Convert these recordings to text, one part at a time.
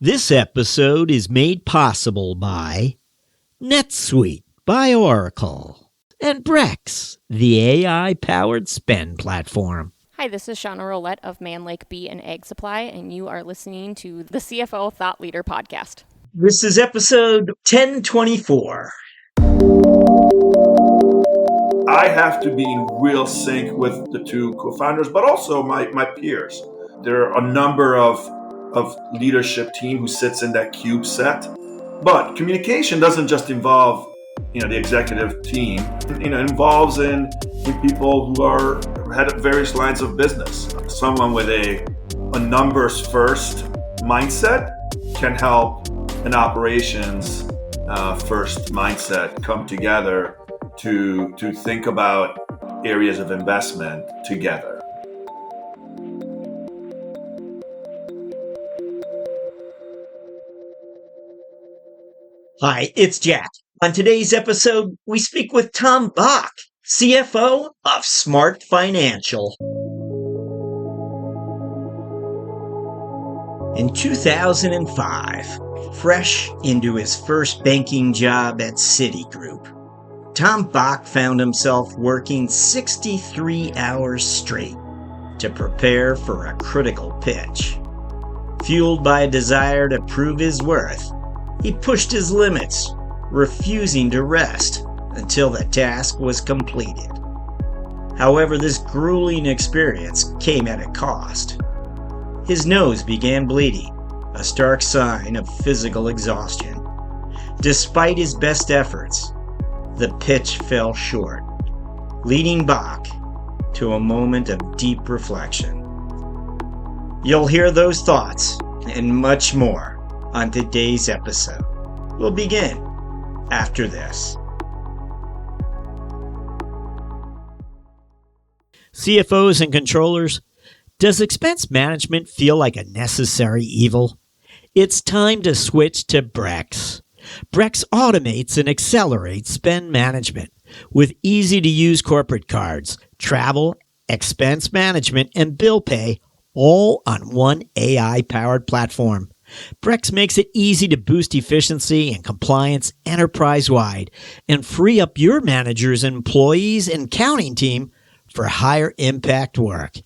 This episode is made possible by NetSuite by Oracle and Brex, the AI-powered spend platform. Hi, this is Shauna Roulette of Man Lake Bee and Egg Supply, and you are listening to the CFO Thought Leader Podcast. This is episode 1024. I have to be in real sync with the two co-founders, but also my peers. There are a number of leadership team who sits in that cube set. But communication doesn't just involve, the executive team. It involves in people who are head of various lines of business. Someone with a numbers first mindset can help an operations first mindset come together to think about areas of investment together. Hi, it's Jack. On today's episode, we speak with Tom Bock, CFO of Smart Financial. In 2005, fresh into his first banking job at Citigroup, Tom Bock found himself working 63 hours straight to prepare for a critical pitch. Fueled by a desire to prove his worth, he pushed his limits, refusing to rest until the task was completed. However, this grueling experience came at a cost. His nose began bleeding, a stark sign of physical exhaustion. Despite his best efforts, the pitch fell short, leading Bock to a moment of deep reflection. You'll hear those thoughts and much more on today's episode. We'll begin after this. CFOs and controllers, does expense management feel like a necessary evil? It's time to switch to Brex. Brex automates and accelerates spend management with easy-to-use corporate cards, travel, expense management, and bill pay, all on one AI-powered platform. Brex makes it easy to boost efficiency and compliance enterprise-wide and free up your managers, employees, and accounting team for higher impact work.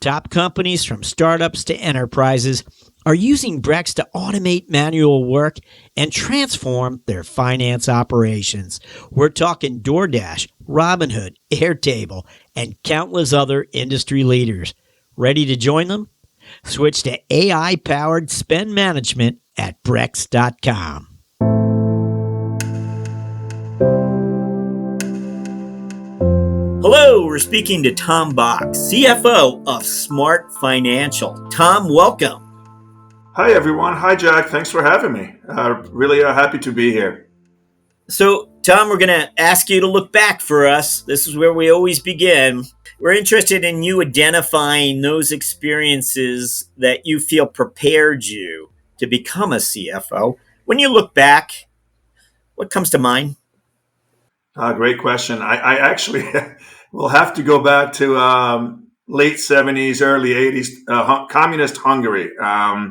Top companies from startups to enterprises are using Brex to automate manual work and transform their finance operations. We're talking DoorDash, Robinhood, Airtable, and countless other industry leaders. Ready to join them? Switch to AI-powered spend management at Brex.com. Hello, we're speaking to Tom Bock, CFO of Smart Financial. Tom, welcome. Hi, everyone. Hi, Jack. Thanks for having me. Really happy to be here. So, Tom, we're going to ask you to look back for us. This is where we always begin. We're interested in you identifying those experiences that you feel prepared you to become a CFO. When you look back, what comes to mind? Great question. I actually will have to go back to late 70s, early 80s, communist Hungary. I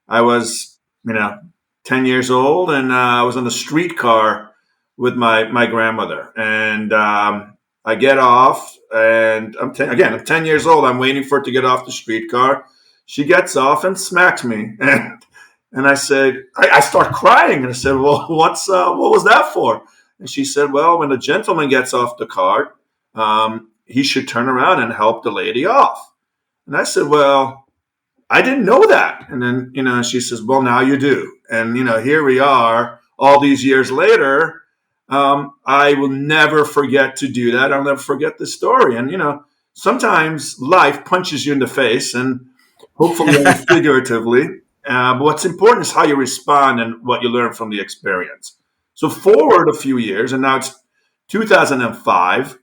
was, 10 years old, and I was on the streetcar with my grandmother. And I get off, and I'm 10 years old. I'm waiting for her to get off the streetcar. She gets off and smacks me. And I said, I start crying. And I said, well, what was that for? And she said, well, when a gentleman gets off the car, he should turn around and help the lady off. And I said, well, I didn't know that. And then, she says, well, now you do. And, here we are all these years later. I will never forget to do that. I'll never forget the story. And, sometimes life punches you in the face, and hopefully only figuratively. But what's important is how you respond and what you learn from the experience. So forward a few years, and now it's 2005.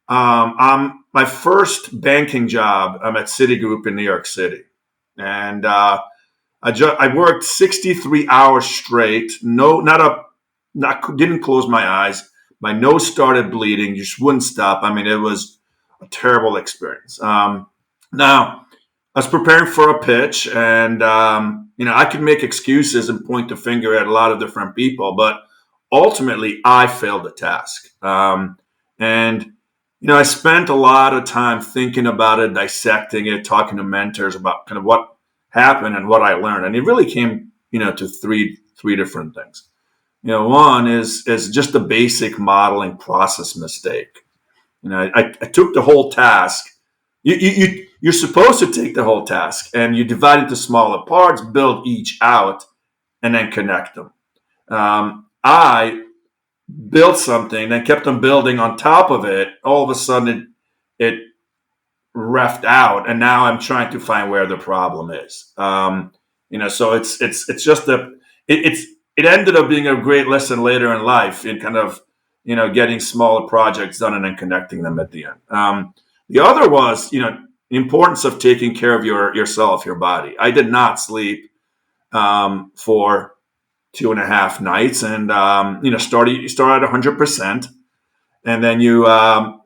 I'm my first banking job. I'm at Citigroup in New York City, and I worked 63 hours straight. Didn't close my eyes. My nose started bleeding. Just wouldn't stop. It was a terrible experience. Now, I was preparing for a pitch, and I could make excuses and point the finger at a lot of different people, but ultimately I failed the task. And I spent a lot of time thinking about it, dissecting it, talking to mentors about kind of what happened and what I learned. And it really came, to three different things. One is just the basic modeling process mistake. I took the whole task. You're supposed to take the whole task and you divide it into smaller parts, build each out, and then connect them. I built something, then kept on building on top of it. All of a sudden, it refed out, and now I'm trying to find where the problem is. So it's just it ended up being a great lesson later in life in kind of getting smaller projects done and then connecting them at the end. The other was the importance of taking care of yourself, your body. I did not sleep for 2.5 nights, and you start at 100%, and then you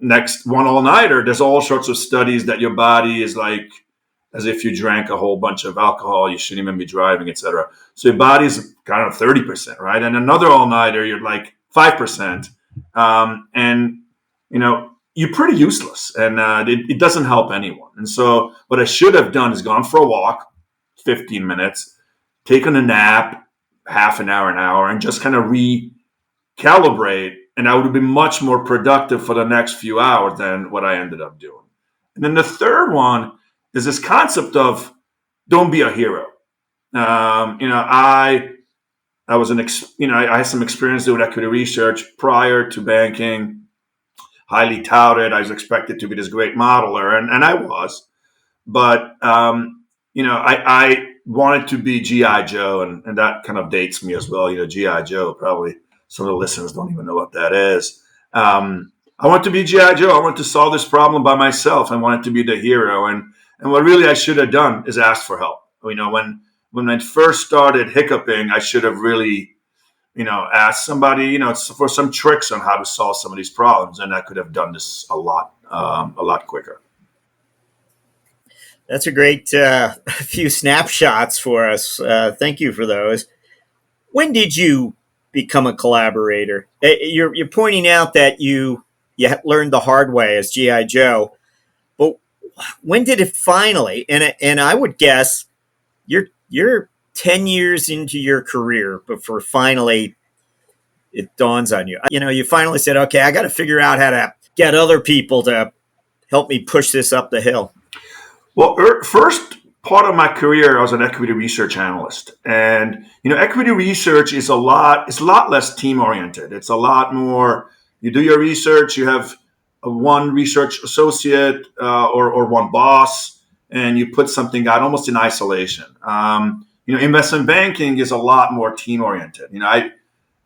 next one all-nighter. There's all sorts of studies that your body is like as if you drank a whole bunch of alcohol. You shouldn't even be driving, etc. So your body's kind of 30%, right? And another all-nighter, you're like 5%, and you're pretty useless, and it doesn't help anyone. And so what I should have done is gone for a walk, 15 minutes, taken a nap, half an hour, and just kind of recalibrate. And I would have been much more productive for the next few hours than what I ended up doing. And then the third one is this concept of don't be a hero. I was I had some experience doing equity research prior to banking, highly touted. I was expected to be this great modeler, and I was. But I wanted to be G.I. Joe, and that kind of dates me as well. G.I. Joe, probably some of the listeners don't even know what that is. I want to be G.I. Joe. I want to solve this problem by myself. I wanted to be the hero. And what really I should have done is ask for help. When I first started hiccuping, I should have really, asked somebody, for some tricks on how to solve some of these problems. And I could have done this a lot quicker. That's a great few snapshots for us. Thank you for those. When did you become a collaborator? You're pointing out that you learned the hard way as G.I. Joe, but when did it finally? And I would guess you're 10 years into your career before finally it dawns on you. You finally said, okay, I got to figure out how to get other people to help me push this up the hill. Well, first part of my career, I was an equity research analyst, and equity research is a lot less team oriented. It's a lot more. You do your research. You have one research associate or one boss, and you put something out almost in isolation. Investment banking is a lot more team oriented. I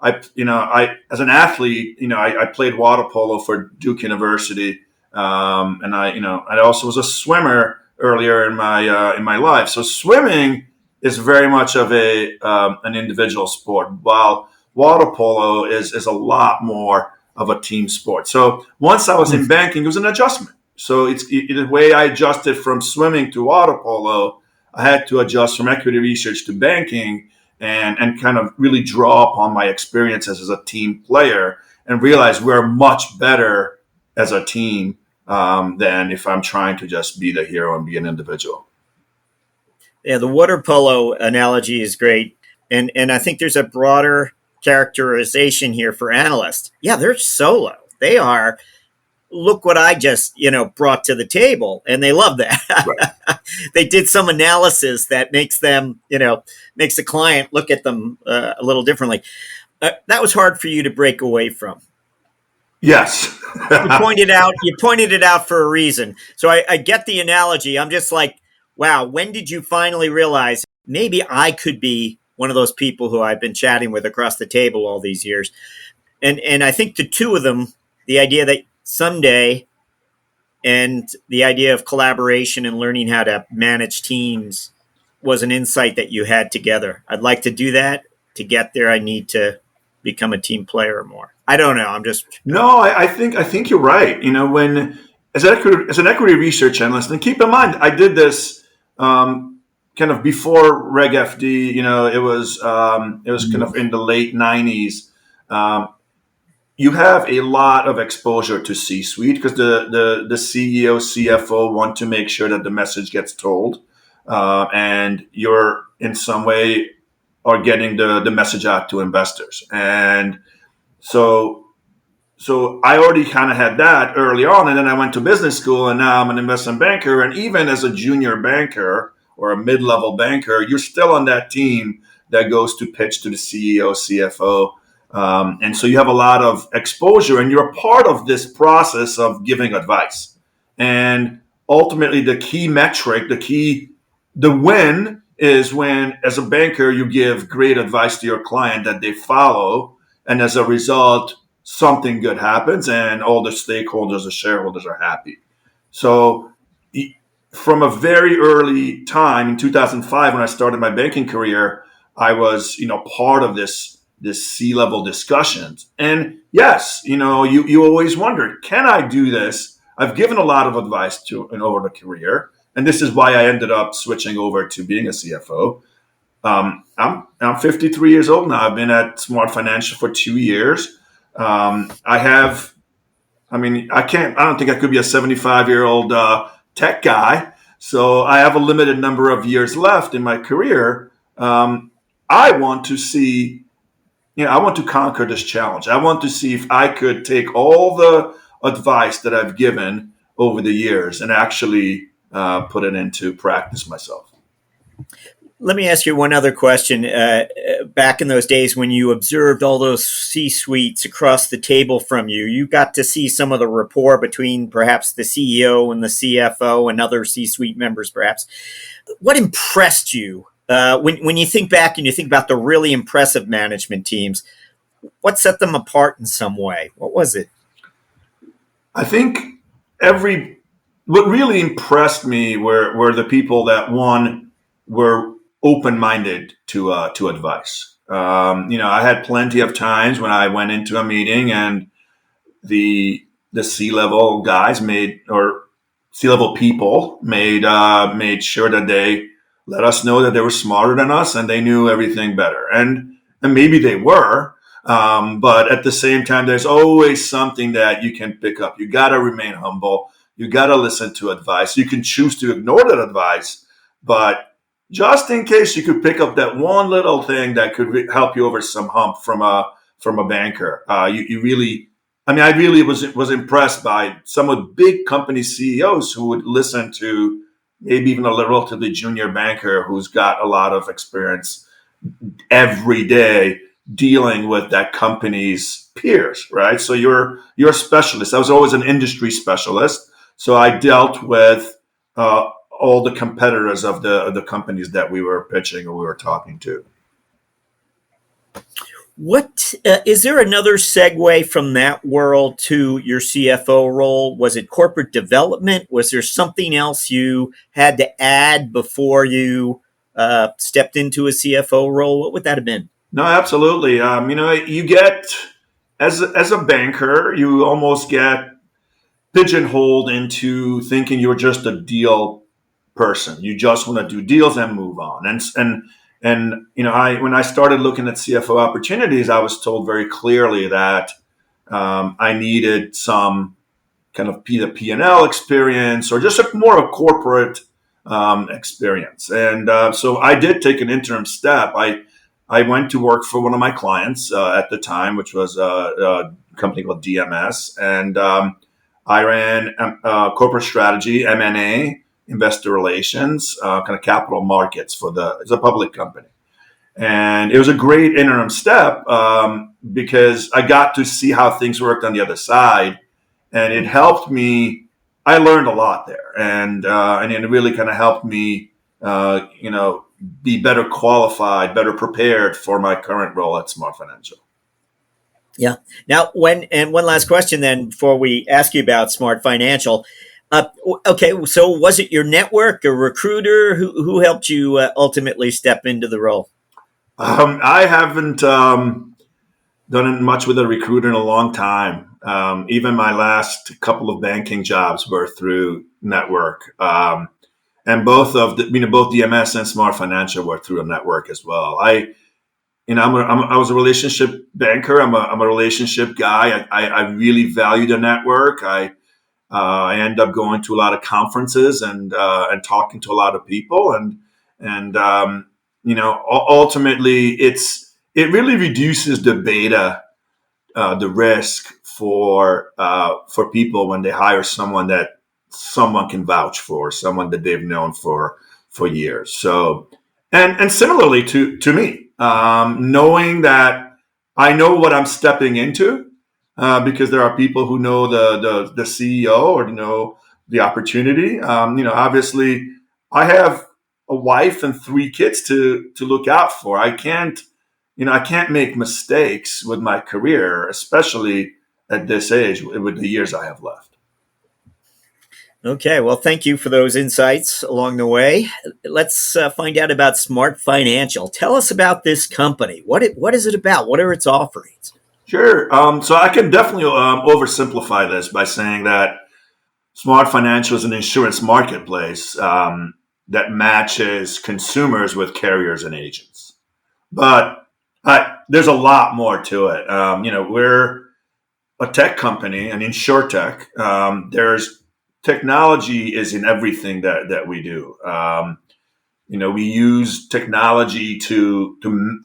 as an athlete, I played water polo for Duke University, and I also was a swimmer earlier in my life. So swimming is very much of an individual sport, while water polo is a lot more of a team sport. So once I was in banking, it was an adjustment. So the way I adjusted from swimming to water polo, I had to adjust from equity research to banking and kind of really draw upon my experiences as a team player and realize we're much better as a team than if I'm trying to just be the hero and be an individual. Yeah, the water polo analogy is great. And I think there's a broader characterization here for analysts. Yeah, they're solo. They are, look what I just, brought to the table. And they love that. Right. They did some analysis that makes them, makes the client look at them a little differently. That was hard for you to break away from. Yes. You pointed it out for a reason. So I get the analogy. I'm just like, wow, when did you finally realize maybe I could be one of those people who I've been chatting with across the table all these years? And I think the two of them, the idea that someday and the idea of collaboration and learning how to manage teams was an insight that you had together. I'd like to do that. To get there, I need to become a team player more. I don't know. I'm just I think you're right. When as an equity research analyst, and keep in mind, I did this kind of before Reg FD, it was kind of in the late 90s. Um, you have a lot of exposure to C-suite because the CEO, CFO want to make sure that the message gets told, and you're in some way are getting the message out to investors. And so I already kind of had that early on, and then I went to business school, and now I'm an investment banker. And even as a junior banker or a mid-level banker, you're still on that team that goes to pitch to the CEO, CFO, and so you have a lot of exposure, and you're a part of this process of giving advice. And ultimately, the key metric, the win is when, as a banker, you give great advice to your client that they follow, and as a result, something good happens and all the stakeholders, the shareholders are happy. So from a very early time in 2005, when I started my banking career, I was, part of this C-level discussions. And yes, you always wonder, can I do this? I've given a lot of advice to and over the career, and this is why I ended up switching over to being a CFO. I'm 53 years old now. I've been at Smart Financial for 2 years. I don't think I could be a 75-year-old tech guy. So I have a limited number of years left in my career. I want to see, I want to conquer this challenge. I want to see if I could take all the advice that I've given over the years and actually put it into practice myself. Let me ask you one other question. Back in those days when you observed all those C-suites across the table from you, you got to see some of the rapport between perhaps the CEO and the CFO and other C-suite members, perhaps. What impressed you when you think back and you think about the really impressive management teams? What set them apart in some way? What was it? I think what really impressed me were the people that were open-minded to advice. I had plenty of times when I went into a meeting and the C-level guys C-level people made sure that they let us know that they were smarter than us and they knew everything better. And maybe they were, but at the same time, there's always something that you can pick up. You got to remain humble. You got to listen to advice. You can choose to ignore that advice, but just in case, you could pick up that one little thing that could help you over some hump from a banker. I really was impressed by some of the big company CEOs who would listen to maybe even a relatively junior banker who's got a lot of experience every day dealing with that company's peers, right? So you're a specialist. I was always an industry specialist, so I dealt with all the competitors of the companies that we were pitching or we were talking to. What is there another segue from that world to your CFO role? Was it corporate development? Was there something else you had to add before you stepped into a CFO role? What would that have been? No, absolutely. You get as a banker, you almost get pigeonholed into thinking you're just a deal person. You just want to do deals and move on. When I started looking at CFO opportunities, I was told very clearly that I needed some kind of P&L experience or just more of a corporate experience. And so I did take an interim step. I went to work for one of my clients at the time, which was a company called DMS, and I ran corporate strategy, M&A, investor relations, kind of capital markets it's a public company. And it was a great interim step because I got to see how things worked on the other side, and it helped me. I learned a lot there, and it really kind of helped me, be better qualified, better prepared for my current role at Smart Financial. Yeah. Now, one last question then before we ask you about Smart Financial. Okay, so was it your network, a recruiter who helped you ultimately step into the role? I haven't done much with a recruiter in a long time. Even my last couple of banking jobs were through network. and both of the both DMS and Smart Financial were through a network as well. I was a relationship banker. I'm a relationship guy. I really value the network. I end up going to a lot of conferences and talking to a lot of people, and ultimately it really reduces the beta, the risk for people when they hire someone that someone can vouch for, someone that they've known for years. So, and similarly to me, knowing that I know what I'm stepping into, because there are people who know the CEO or know the opportunity. Obviously, I have a wife and 3 kids to look out for. I can't make mistakes with my career, especially at this age with the years I have left. Okay, well, thank you for those insights along the way. Let's find out about Smart Financial. Tell us about this company. What is it about? What are its offerings? Sure. So I can definitely oversimplify this by saying that Smart Financial is an insurance marketplace that matches consumers with carriers and agents. But there's a lot more to it. We're a tech company, an insurtech. There's technology is in everything that we do. We use technology to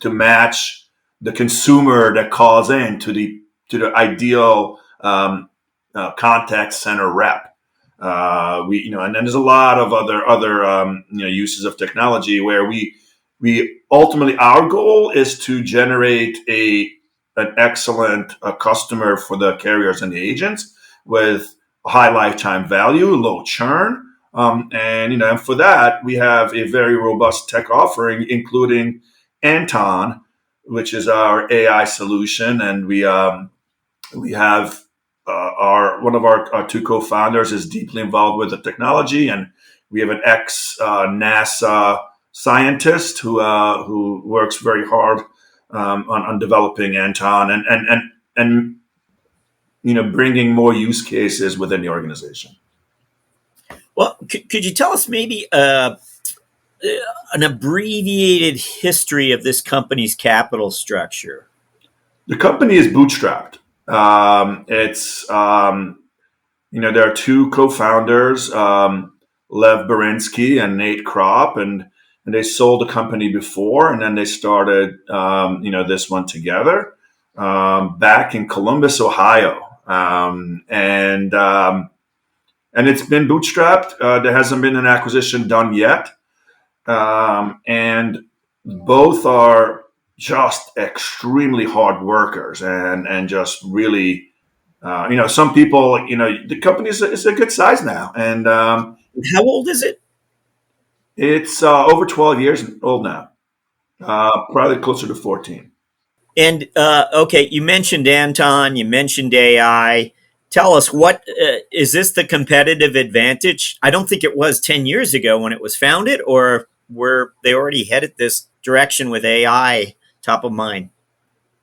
match the consumer that calls in to the ideal contact center rep. And then there's a lot of other uses of technology where we ultimately, our goal is to generate an excellent customer for the carriers and the agents with a high lifetime value, low churn. And for that, we have a very robust tech offering, including Anton, which is our AI solution. And we have our one of our 2 co-founders is deeply involved with the technology, and we have an ex NASA scientist who works very hard on developing Anton and bringing more use cases within the organization. Well, could you tell us maybe an abbreviated history of this company's capital structure? The company is bootstrapped. It's there are 2 co-founders, Lev Berinsky and Nate Kropp, and they sold the company before, and then they started this one together back in Columbus, Ohio, and it's been bootstrapped. There hasn't been an acquisition done yet, and both are just extremely hard workers and just really, some people, the company is a good size now, and How old is it? it's over 12 years old now, probably closer to 14. And okay, you mentioned Anton, you mentioned AI. Tell us, what is this the competitive advantage? I don't think it was 10 years ago when it was founded, or were they already headed this direction with AI top of mind?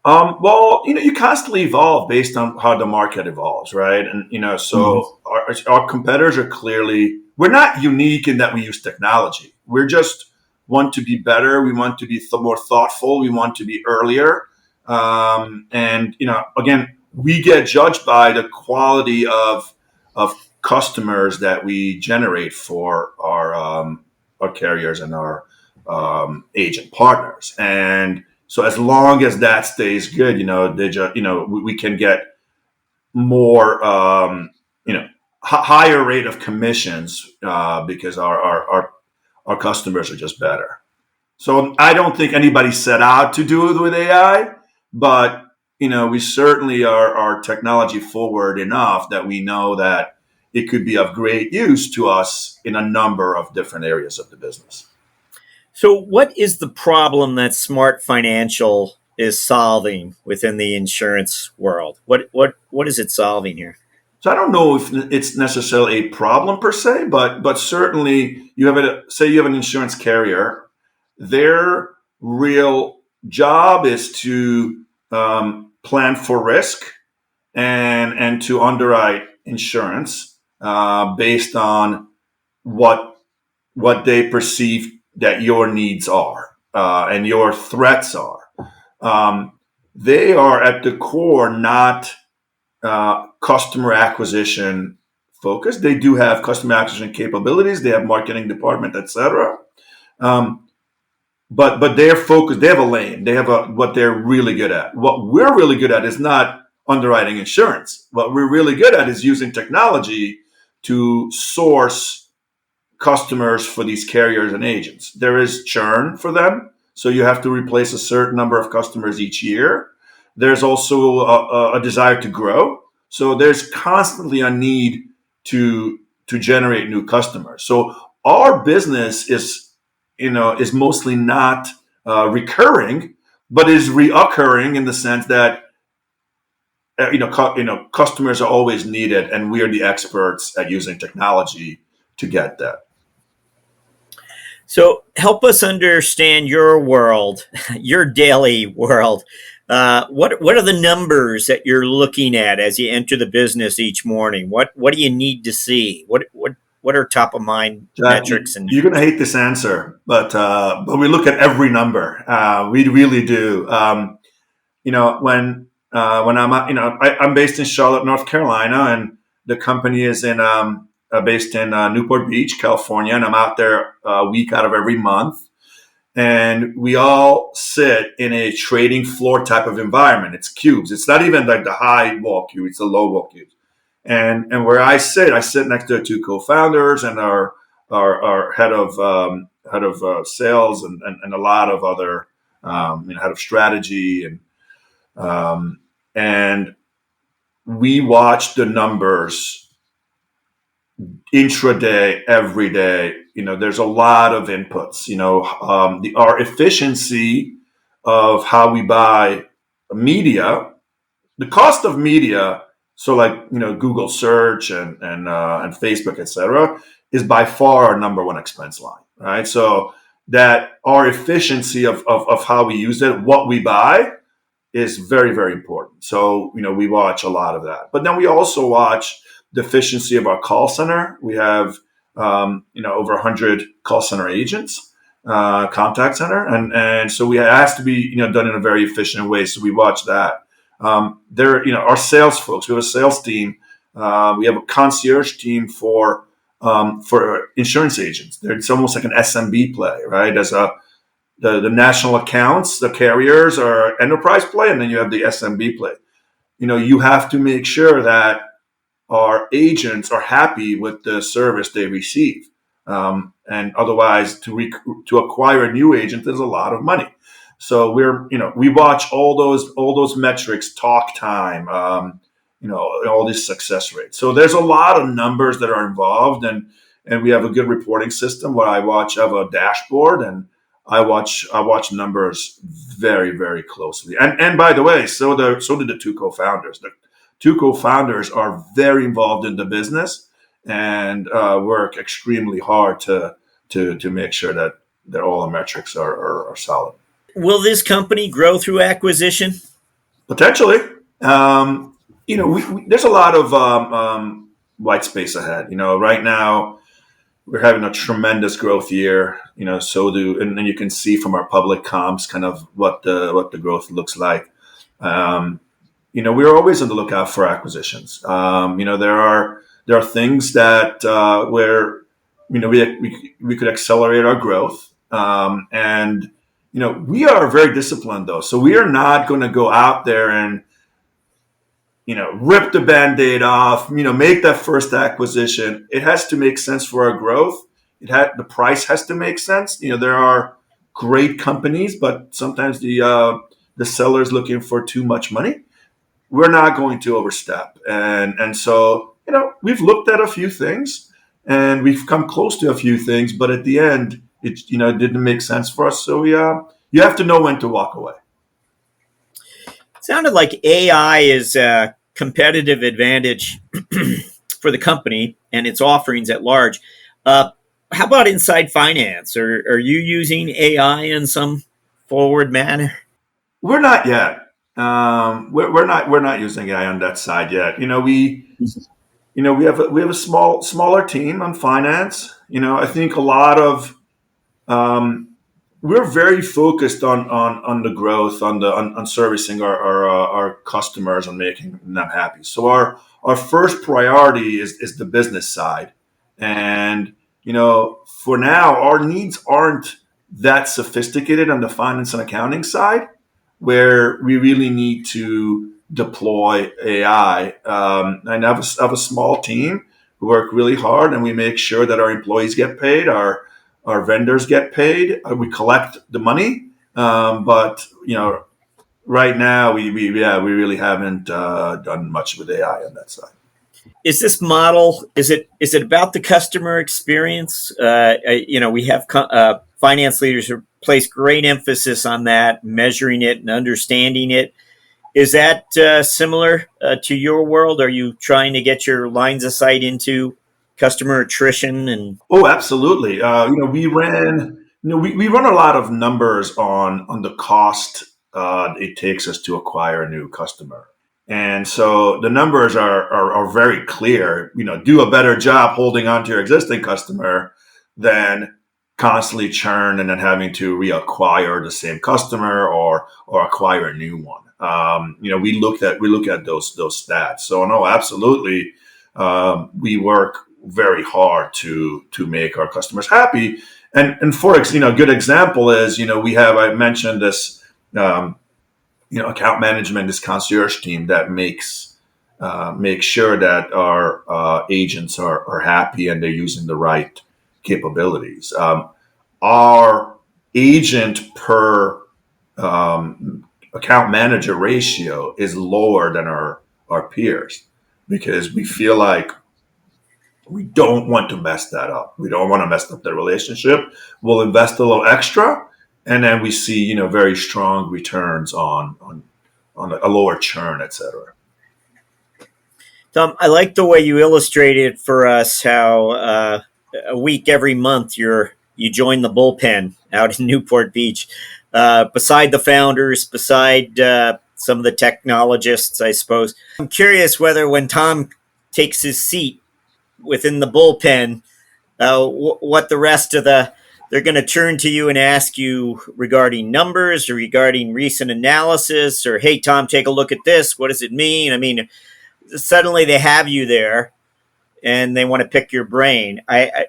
Well, you constantly evolve based on how the market evolves, right? And so our competitors are clearly, we're not unique in that we use technology. We're just want to be better. We want to be more thoughtful. We want to be earlier. And again, we get judged by the quality of customers that we generate for our carriers and our agent partners. And so as long as that stays good, we can get more, higher rate of commissions because our customers are just better. So I don't think anybody set out to do it with AI, but we certainly are technology forward enough that we know that it could be of great use to us in a number of different areas of the business. So, what is the problem that Smart Financial is solving within the insurance world? What is it solving here? So I don't know if it's necessarily a problem per se, but certainly you have you have an insurance carrier. Their real job is to plan for risk and to underwrite insurance based on what what they perceive that your needs are and your threats are. They are at the core not customer acquisition focused. They do have customer acquisition capabilities. They have marketing department, etc. But they're focused. They have a lane. They have what they're really good at. What we're really good at is not underwriting insurance. What we're really good at is using technology to source customers for these carriers and agents. There is churn for them, so you have to replace a certain number of customers each year. There's also a desire to grow, so there's constantly a need to generate new customers. So our business is mostly not recurring, but is reoccurring in the sense that customers are always needed, and we are the experts at using technology to get that. So help us understand your world, your daily world. What are the numbers that you're looking at as you enter the business each morning? What do you need to see? What are top of mind metrics? And you're going to hate this answer, but we look at every number. We really do. When I'm based in Charlotte, North Carolina, and the company is based in Newport Beach, California, and I'm out there a week out of every month. And we all sit in a trading floor type of environment. It's cubes. It's not even like the high wall cube. It's the low wall cubes. And where I sit next to the two co-founders and our head of sales and a lot of other head of strategy and we watch the numbers intraday, every day. There's a lot of inputs. Our efficiency of how we buy media, the cost of media. So like, Google search and Facebook, et cetera, is by far our number one expense line, right? So that our efficiency of how we use it, what we buy, is very, very important. So, we watch a lot of that. But then we also watch the efficiency of our call center. We have, over 100 call center agents, contact center. And so it has to be, done in a very efficient way. So we watch that. Our sales folks, we have a sales team. We have a concierge team for insurance agents. It's almost like an SMB play, right? As the national accounts, the carriers are enterprise play, and then you have the SMB play. You have to make sure that our agents are happy with the service they receive. And otherwise to acquire a new agent is a lot of money. So we watch all those metrics, talk time, all these success rates. So there's a lot of numbers that are involved, and we have a good reporting system where I have a dashboard, and I watch numbers very, very closely. And by the way, so did the two co-founders. The two co-founders are very involved in the business and work extremely hard to make sure that all the metrics are solid. Will this company grow through acquisition? Potentially. There's a lot of white space ahead. Right now we're having a tremendous growth year. And you can see from our public comps kind of what the growth looks like. We're always on the lookout for acquisitions. There are things that where we could accelerate our growth. And we are very disciplined though. So we are not going to go out there and, rip the Band-Aid off, make that first acquisition. It has to make sense for our growth. The price has to make sense. There are great companies, but sometimes the seller's looking for too much money. We're not going to overstep. And so, we've looked at a few things and we've come close to a few things, but at the end, it didn't make sense for us. So you have to know when to walk away. It sounded like AI is a competitive advantage for the company and its offerings at large. How about inside finance? Are you using AI in some forward manner? We're not yet. We're not using AI on that side yet. We have a smaller team on finance. I think a lot of we're very focused on the growth, on servicing our customers and making them happy. So our first priority is the business side, and for now our needs aren't that sophisticated on the finance and accounting side, where we really need to deploy AI. I have a small team who work really hard, and we make sure that our employees get paid, our vendors get paid, we collect the money. But right now we really haven't done much with AI on that side. Is this model, is it about the customer experience? We have finance leaders who place great emphasis on that, measuring it and understanding it. Is that similar to your world? Are you trying to get your lines of sight into customer attrition? And Oh, absolutely. We run a lot of numbers on the cost it takes us to acquire a new customer. And so the numbers are very clear. Do a better job holding on to your existing customer than constantly churn and then having to reacquire the same customer or acquire a new one. We look at those stats. So no, absolutely, we work very hard to make our customers happy. And a good example is I mentioned this account management, this concierge team that makes sure that our agents are happy and they're using the right capabilities. Our agent per account manager ratio is lower than our peers, because we feel like we don't want to mess that up. We don't want to mess up the relationship. We'll invest a little extra, and then we see very strong returns on a lower churn, etc. Tom, I like the way you illustrated for us how a week every month you join the bullpen out in Newport Beach, beside the founders, beside some of the technologists, I suppose. I'm curious whether when Tom takes his seat within the bullpen, what the rest of they're going to turn to you and ask you regarding numbers or regarding recent analysis, or, hey, Tom, take a look at this. What does it mean? I mean, suddenly they have you there and they want to pick your brain.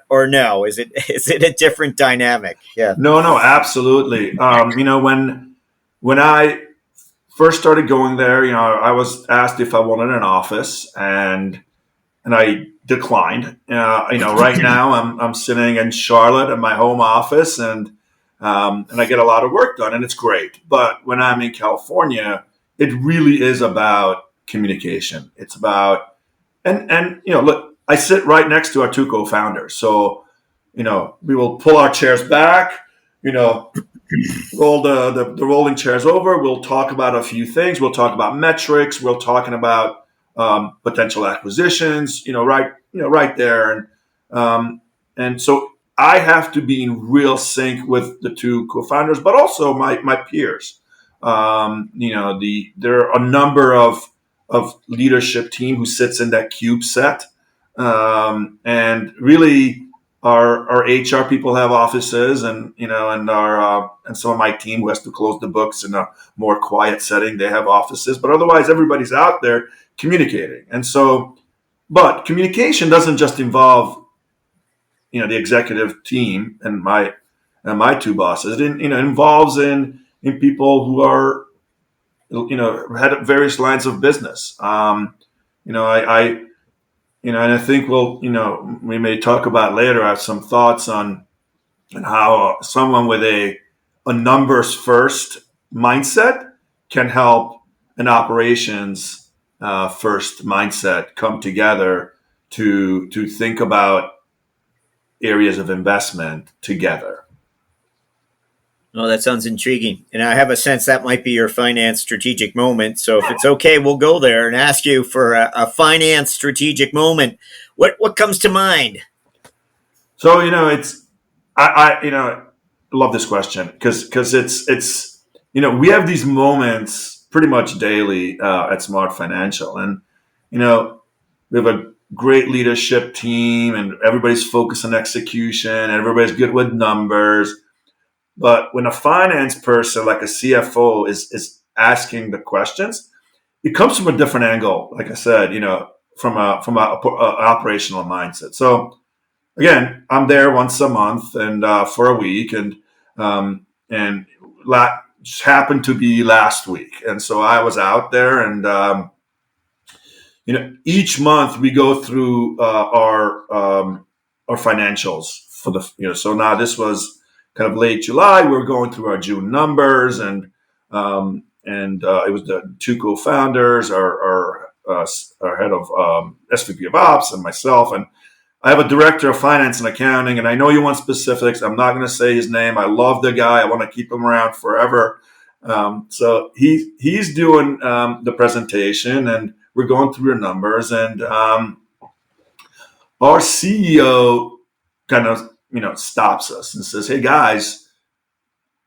Or no, is it a different dynamic? Yeah. No, absolutely. When I first started going there, I was asked if I wanted an office, and I declined. Right now I'm sitting in Charlotte in my home office, and I get a lot of work done, and it's great. But when I'm in California, it really is about communication. It's about look, I sit right next to our two co-founders, so we will pull our chairs back, roll the rolling chairs over. We'll talk about a few things. We'll talk about metrics. We're talking about potential acquisitions, right there. And so I have to be in real sync with the two co-founders, but also my peers. There are a number of leadership team who sits in that cube set. And really our HR people have offices, and and some of my team who has to close the books in a more quiet setting, they have offices, but otherwise everybody's out there communicating. And so, but communication doesn't just involve, the executive team and my two bosses. It involves in people who are, had various lines of business. And I think we may talk about later. I have some thoughts on how someone with a numbers first mindset can help an operations first mindset come together to think about areas of investment together. Oh, that sounds intriguing. And I have a sense that might be your finance strategic moment. So if it's okay, we'll go there and ask you for a finance strategic moment. What comes to mind? So, I love this question because it's we have these moments pretty much daily at Smart Financial. And, we have a great leadership team, and everybody's focused on execution, and everybody's good with numbers. But when a finance person like a CFO is asking the questions, it comes from a different angle. Like I said, from a operational mindset. So again, I'm there once a month and for a week, and just happened to be last week, and so I was out there, and each month we go through our financials for the So now this was kind of late July. We were going through our June numbers, and it was the two co-founders, our head of SVP of Ops, and myself, and I have a director of finance and accounting, and I know you want specifics. I'm not going to say his name. I love the guy. I want to keep him around forever. So he's doing the presentation, and we're going through the numbers. And our CEO kind of stops us and says, "Hey guys,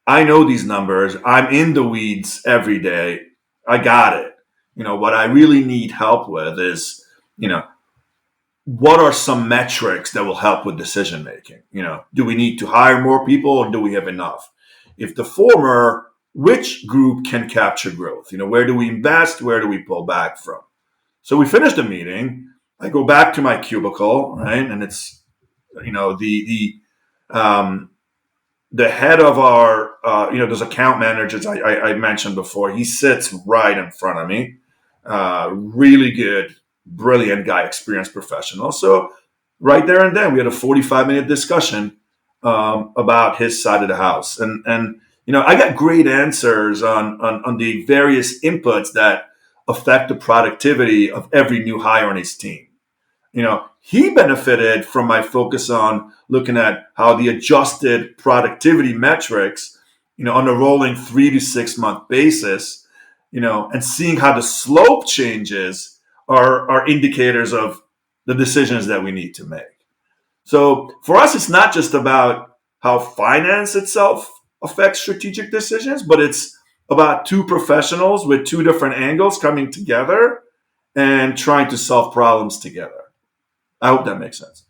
I know these numbers. I'm in the weeds every day. I got it. What I really need help with is what are some metrics that will help with decision making? Do we need to hire more people, or do we have enough? If the former, which group can capture growth? Where do we invest? Where do we pull back from?" So we finished the meeting. I go back to my cubicle, right, and it's the head of our those account managers I mentioned before. He sits right in front of me. Really good, brilliant guy, experienced professional. So right there and then we had a 45-minute discussion about his side of the house, and I got great answers on the various inputs that affect the productivity of every new hire on his team. He benefited from my focus on looking at how the adjusted productivity metrics, on a rolling 3 to 6 month basis, and seeing how the slope changes are indicators of the decisions that we need to make. So for us, it's not just about how finance itself affects strategic decisions, but it's about two professionals with two different angles coming together and trying to solve problems together. I hope that makes sense.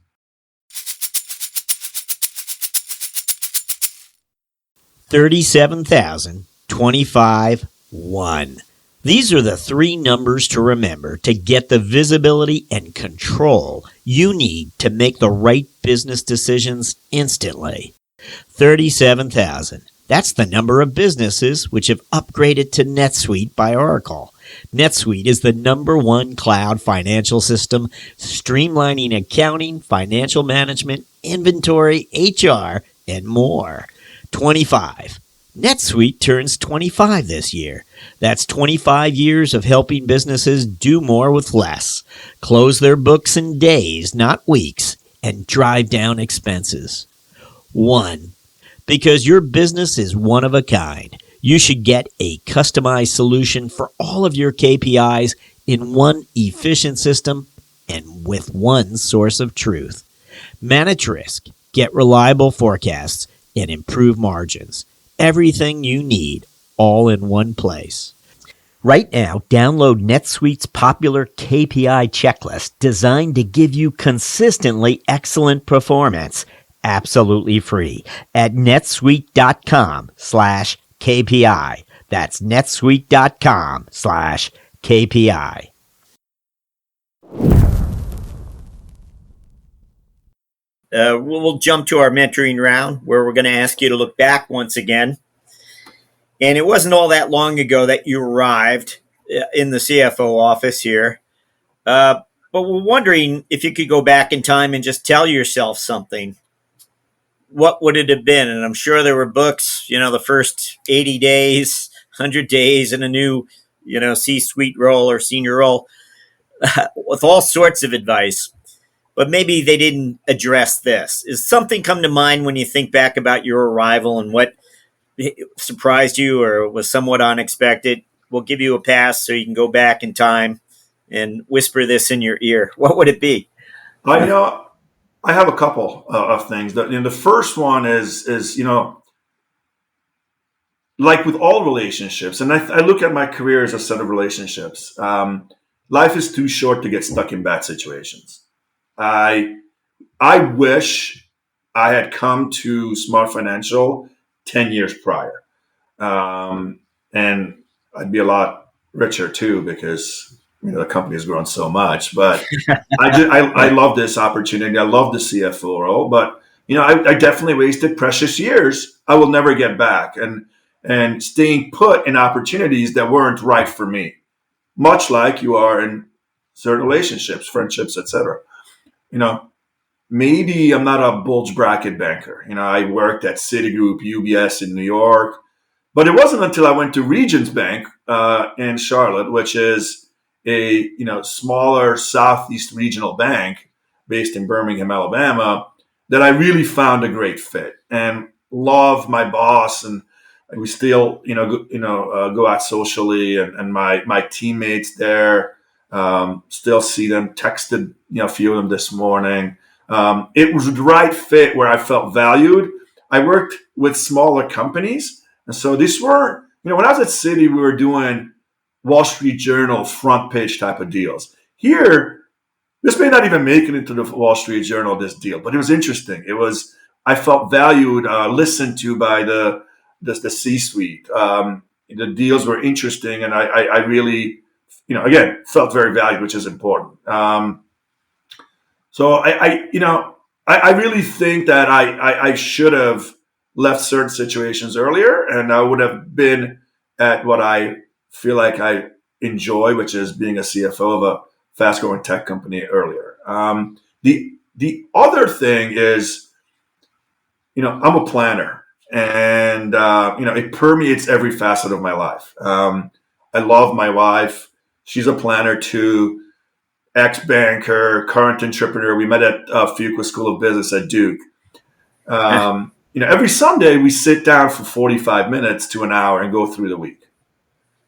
37,000, 25, 1. These are the three numbers to remember to get the visibility and control you need to make the right business decisions instantly. 37,000. That's the number of businesses which have upgraded to NetSuite by Oracle. NetSuite is the #1 cloud financial system, streamlining accounting, financial management, inventory, HR, and more. 25. NetSuite turns 25 this year. That's 25 years of helping businesses do more with less, close their books in days, not weeks, and drive down expenses. 1. Because your business is one of a kind, you should get a customized solution for all of your KPIs in one efficient system and with one source of truth. Manage risk, get reliable forecasts, and improve margins. Everything you need, all in one place. Right now, download NetSuite's popular KPI checklist designed to give you consistently excellent performance, absolutely free, at netsuite.com/KPI. That's netsuite.com/KPI. We'll jump to our mentoring round where we're going to ask you to look back once again. And it wasn't all that long ago that you arrived in the CFO office here. But we're wondering if you could go back in time and just tell yourself something. What would it have been? And I'm sure there were books, the first 80 days, 100 days in a new, C-suite role or senior role with all sorts of advice. But maybe they didn't address this. Is something come to mind when you think back about your arrival and what surprised you or was somewhat unexpected? We'll give you a pass so you can go back in time and whisper this in your ear. What would it be? I have a couple of things. The first one is like with all relationships, and I look at my career as a set of relationships. life is too short to get stuck in bad situations. I I wish I had come to Smart Financial 10 years prior. And I'd be a lot richer too because the company has grown so much. But I Right. love this opportunity. I love the CFO role, but I definitely wasted precious years I will never get back, and staying put in opportunities that weren't right for me. Much like you are in certain relationships, friendships, etc. You know, maybe I'm not a bulge bracket banker. I worked at Citigroup, UBS in New York, but it wasn't until I went to Regions Bank in Charlotte, which is a smaller southeast regional bank based in Birmingham, Alabama, that I really found a great fit and love my boss, and we still go out socially, and my teammates there, still see them. Texted a few of them this morning. It was the right fit where I felt valued. I worked with smaller companies, and so these were, when I was at Citi, we were doing Wall Street Journal front page type of deals. Here, this may not even make it into the Wall Street Journal, this deal, but it was interesting. I felt valued, listened to by the C-suite. The deals were interesting, and I really, again, felt very valued, which is important. So I really think that I should have left certain situations earlier, and I would have been at what I feel like I enjoy, which is being a CFO of a fast growing tech company earlier. The other thing is, I'm a planner, and it permeates every facet of my life. I love my wife; she's a planner too. Ex-banker, current entrepreneur. We met at Fuqua School of Business at Duke. Every Sunday we sit down for 45 minutes to an hour and go through the week.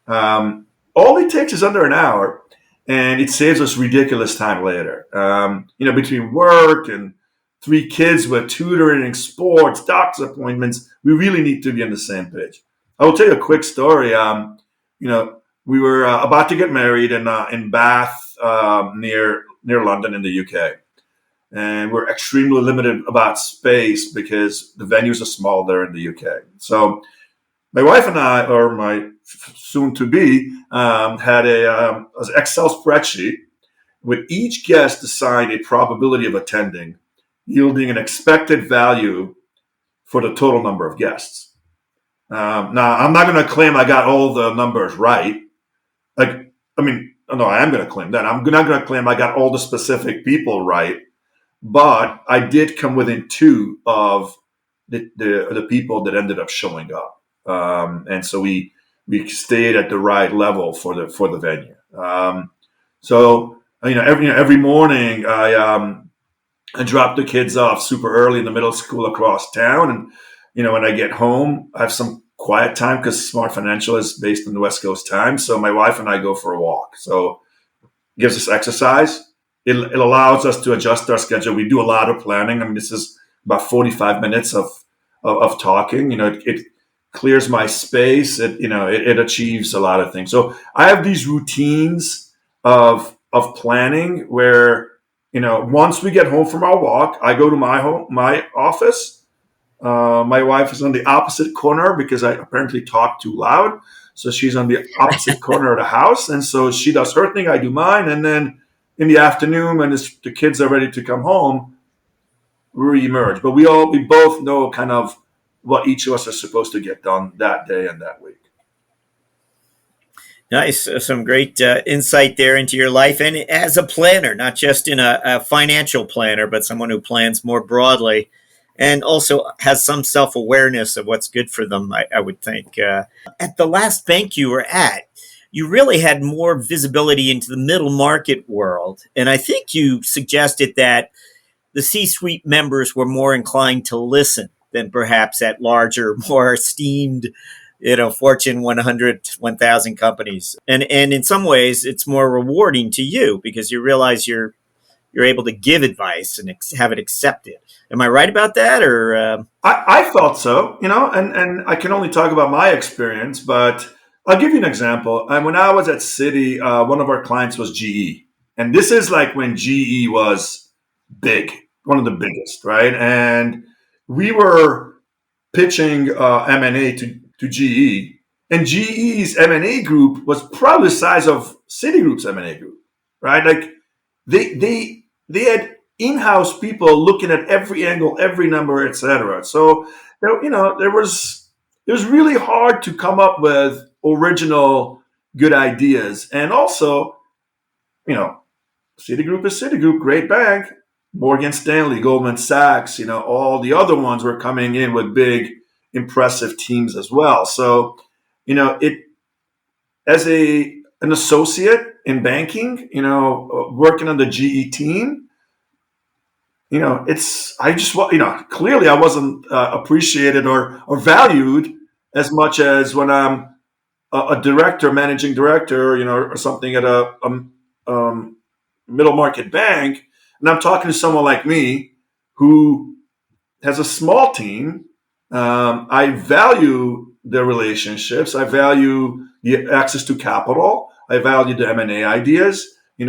All it takes is under an hour, and it saves us ridiculous time later. Between work and 3 kids with tutoring, sports, doctor's appointments, we really need to be on the same page. I will tell you a quick story. We were about to get married in Bath, near London in the UK, and we're extremely limited about space because the venues are small there in the UK. So my wife and I, or my soon-to-be, had an Excel spreadsheet with each guest assigned a probability of attending, yielding an expected value for the total number of guests. Now, I'm not going to claim I got all the numbers right. No, I am going to claim that. I'm not going to claim I got all the specific people right, but I did come within 2 of the people that ended up showing up, and so we stayed at the right level for the venue. So every morning I drop the kids off super early in the middle school across town, and when I get home, I have some quiet time because Smart Financial is based on the West Coast time. So my wife and I go for a walk. So it gives us exercise. It allows us to adjust our schedule. We do a lot of planning. I mean, this is about 45 minutes of talking. It clears my space. It achieves a lot of things. So I have these routines of planning where, once we get home from our walk, I go to my office. My wife is on the opposite corner because I apparently talk too loud. So she's on the opposite corner of the house. And so she does her thing, I do mine. And then in the afternoon, when the kids are ready to come home, we emerge. But we both know kind of what each of us are supposed to get done that day and that week. Nice. Some great insight there into your life. And as a planner, not just in a financial planner, but someone who plans more broadly and also has some self-awareness of what's good for them, I would think. At the last bank you were at, you really had more visibility into the middle market world. And I think you suggested that the C-suite members were more inclined to listen than perhaps at larger, more esteemed, Fortune 100, 1,000 companies. And in some ways, it's more rewarding to you because you realize you're able to give advice and have it accepted. Am I right about that? Or I felt so, and I can only talk about my experience, but I'll give you an example. When I was at Citi, one of our clients was GE. And this is like when GE was big, one of the biggest, right? And we were pitching M&A to GE. And GE's M&A group was probably the size of Citigroup's M&A group, right? Like they had in-house people looking at every angle, every number, etc. So it was really hard to come up with original good ideas. And also, you know, Citigroup is Citigroup, great bank. Morgan Stanley, Goldman Sachs, all the other ones were coming in with big, impressive teams as well. So, it as an associate in banking, working on the GE team, it's I just clearly I wasn't appreciated or valued as much as when I'm a director, managing director, or something at a middle market bank, and I'm talking to someone like me who has a small team. I value the relationships. I value the access to capital. I value the M&A ideas. We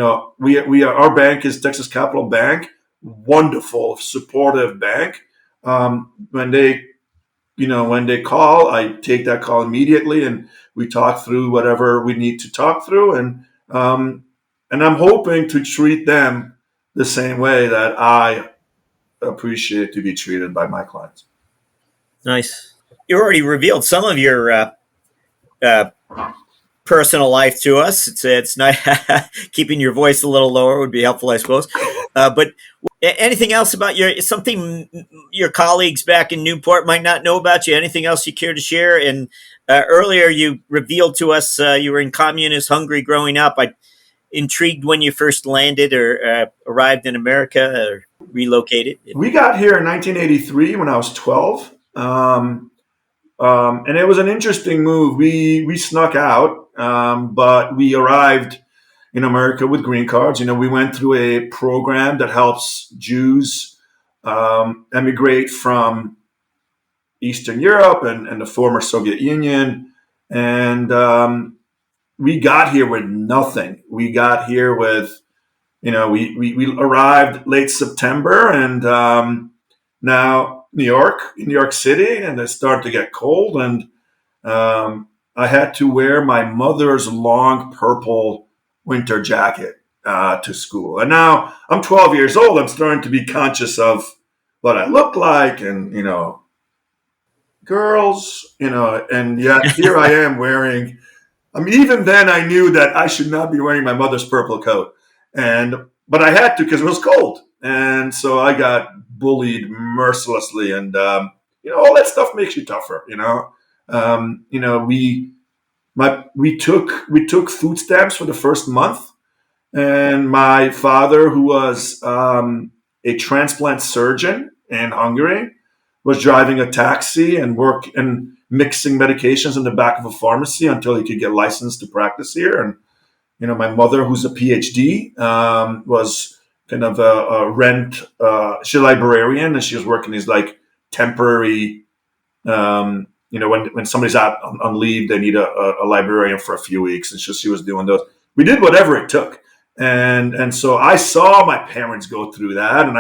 are, our bank is Texas Capital Bank, wonderful, supportive bank. When they call, I take that call immediately, and we talk through whatever we need to talk through, and I'm hoping to treat them the same way that I appreciate to be treated by my clients. Nice. You already revealed some of your uh, personal life to us. It's nice. Keeping your voice a little lower would be helpful, I suppose. But anything else about something your colleagues back in Newport might not know about you? Anything else you care to share? And earlier you revealed to us you were in communist Hungary growing up. I intrigued when you first landed or arrived in America or relocated. We got here in 1983 when I was 12. And it was an interesting move. We snuck out, but we arrived in America with green cards. We went through a program that helps Jews emigrate from Eastern Europe and the former Soviet Union. And we got here with nothing. We got here with, we arrived late September, and now New York City, and it started to get cold, and I had to wear my mother's long purple winter jacket to school. And now I'm 12 years old. I'm starting to be conscious of what I look like, and girls, and yet here I am wearing. I mean, even then I knew that I should not be wearing my mother's purple coat, but I had to because it was cold, and so I got bullied mercilessly, and all that stuff makes you tougher. We took food stamps for the first month, and my father, who was a transplant surgeon in Hungary, was driving a taxi and mixing medications in the back of a pharmacy until he could get licensed to practice here. And my mother, who's a PhD, was kind of a rent. She's a librarian, and she was working these like temporary. When somebody's out on leave, they need a librarian for a few weeks, and she was doing those. We did whatever it took, and so I saw my parents go through that, and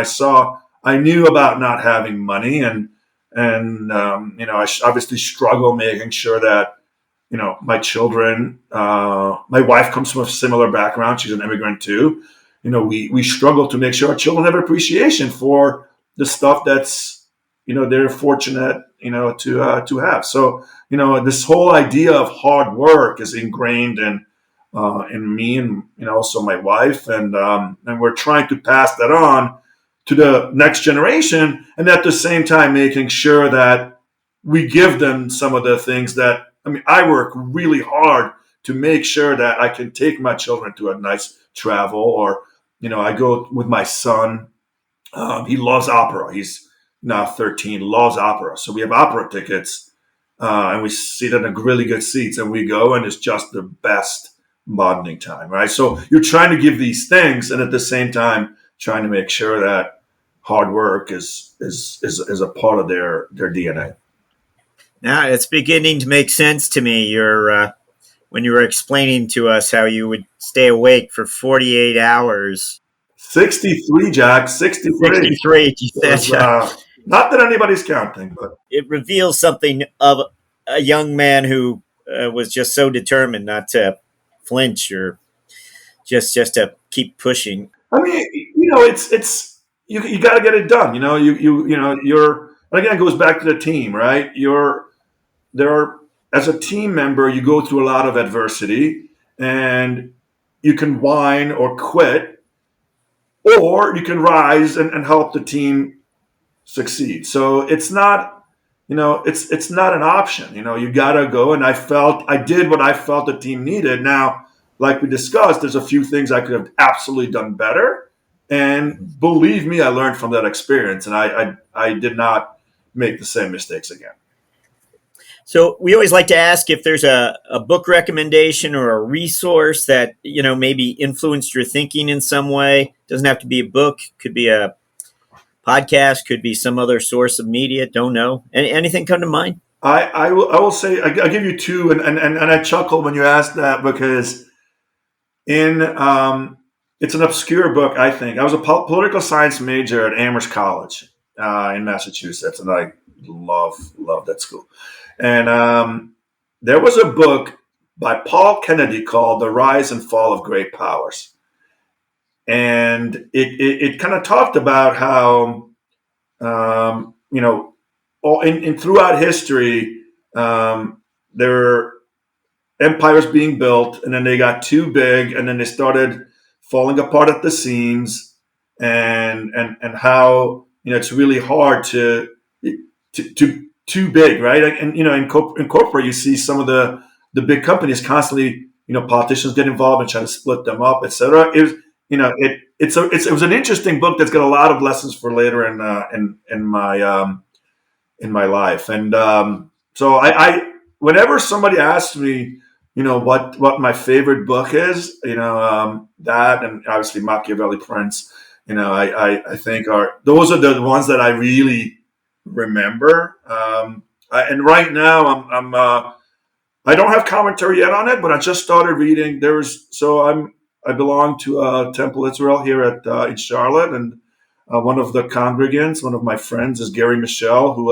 I knew about not having money, and I obviously struggle making sure that my children. My wife comes from a similar background; she's an immigrant too. We struggle to make sure our children have appreciation for the stuff that's they're fortunate to have. So this whole idea of hard work is ingrained in me and also my wife, and we're trying to pass that on to the next generation, and at the same time making sure that we give them some of the things that I work really hard to make sure that I can take my children to a nice travel, or I go with my son. He loves opera. He's now 13, loves opera. So we have opera tickets, and we sit in a really good seats, and we go, and it's just the best bonding time, right? So you're trying to give these things, and at the same time trying to make sure that hard work is a part of their DNA. Now it's beginning to make sense to me. when you were explaining to us how you would stay awake for 48 hours. 63, Jack, 63. 63, you It was, said. not that anybody's counting, but It reveals something of a young man who was just so determined not to flinch or just to keep pushing. I mean, it's you got to get it done. You're again, it goes back to the team, right? There are, as a team member, you go through a lot of adversity, and you can whine or quit, or you can rise and help the team succeed. So it's not, it's not an option. You got to go. And I did what I felt the team needed. Now, like we discussed, there's a few things I could have absolutely done better. And believe me, I learned from that experience, and I did not make the same mistakes again. So we always like to ask if there's a book recommendation or a resource that, maybe influenced your thinking in some way. Doesn't have to be a book. Could be a podcast, could be some other source of media. Don't know. Anything come to mind? I will say, I'll give you two, and I chuckle when you ask that, because it's an obscure book, I think. I was a political science major at Amherst College in Massachusetts, and I love that school. And there was a book by Paul Kennedy called The Rise and Fall of Great Powers. And it kind of talked about how, throughout history, there were empires being built, and then they got too big, and then they started falling apart at the seams, and how it's really hard to too big, right? And in corporate, you see some of the big companies constantly, politicians get involved and try to split them up, etc. It was, it was an interesting book that's got a lot of lessons for later in my life. And so I whenever somebody asks me, what my favorite book is, that, and obviously Machiavelli Prince, I think those are the ones that I really remember. And right now I don't have commentary yet on it, but I just started reading. I belong to Temple Israel here in Charlotte, and one of the congregants, one of my friends, is Gary Michel, who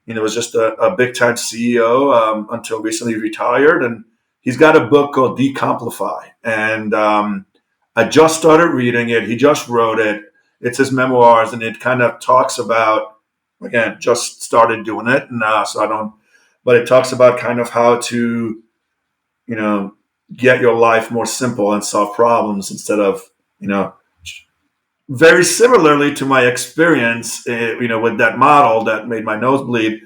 was just a big time CEO until recently retired, and he's got a book called Decomplify, and I just started reading it. He just wrote it. It's his memoirs, and it kind of talks about, again, just started doing it, and but it talks about kind of how to, get your life more simple and solve problems instead of, very similarly to my experience, with that model that made my nose bleed,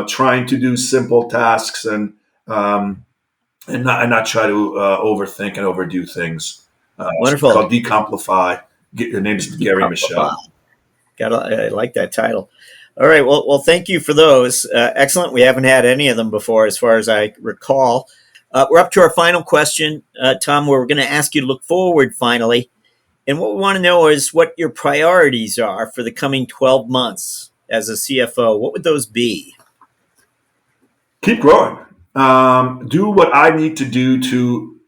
trying to do simple tasks and not try to overthink and overdo things. Wonderful. It's called Decomplify. Your name is Gary Michel. I like that title. All right. Well, thank you for those. Excellent. We haven't had any of them before, as far as I recall. We're up to our final question, Tom, where we're going to ask you to look forward finally. And what we want to know is what your priorities are for the coming 12 months as a CFO. What would those be? Keep growing. Do what I need to do to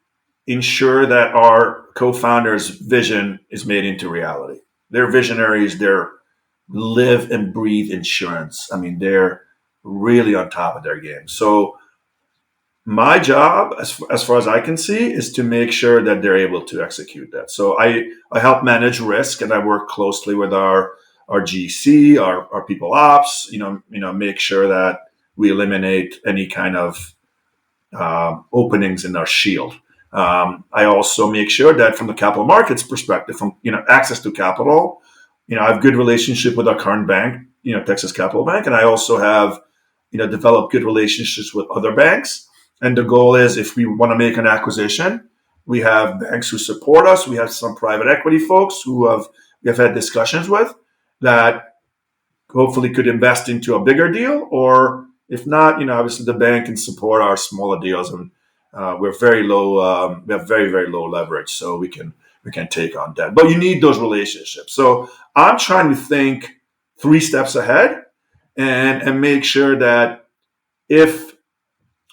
ensure that our co-founders' vision is made into reality. They're visionaries. They're live and breathe insurance. I mean, they're really on top of their game. So my job, as far as I can see, is to make sure that they're able to execute that. So I help manage risk, and I work closely with our GC, our people ops, make sure that we eliminate any kind of openings in our shield. I also make sure that from the capital markets perspective, from access to capital, I have good relationship with our current bank, Texas Capital Bank, and I also have developed good relationships with other banks. And the goal is, if we want to make an acquisition, we have banks who support us. We have some private equity folks who we have had discussions with that hopefully could invest into a bigger deal, or if not, obviously the bank can support our smaller deals, and we're very low. We have very, very low leverage, so we can take on debt. But you need those relationships. So I'm trying to think 3 steps ahead and make sure that if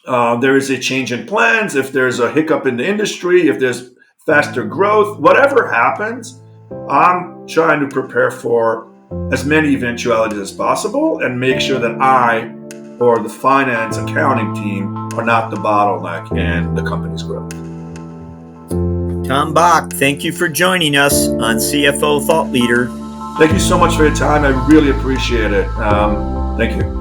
there is a change in plans, if there's a hiccup in the industry, if there's faster growth, whatever happens, I'm trying to prepare for as many eventualities as possible and make sure that I or the finance accounting team are not the bottleneck in the company's growth. Tom Bock, thank you for joining us on CFO Thought Leader. Thank you so much for your time. I really appreciate it. Thank you.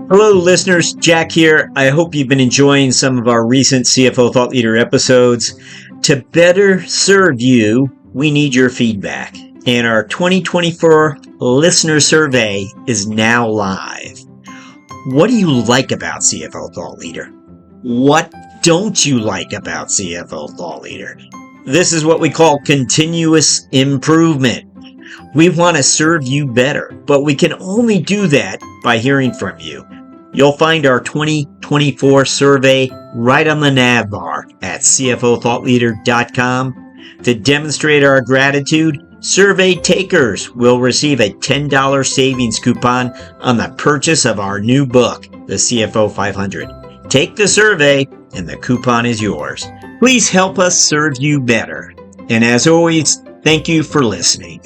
Hello, listeners. Jack here. I hope you've been enjoying some of our recent CFO Thought Leader episodes. To better serve you, we need your feedback. And our 2024 listener survey is now live. What do you like about CFO Thought Leader? What don't you like about CFO Thought Leader? This is what we call continuous improvement. We want to serve you better, but we can only do that by hearing from you. You'll find our 2024 survey right on the nav bar at cfothoughtleader.com. To demonstrate our gratitude, survey takers will receive a $10 savings coupon on the purchase of our new book, The CFO 500. Take the survey and the coupon is yours. Please help us serve you better. And as always, thank you for listening.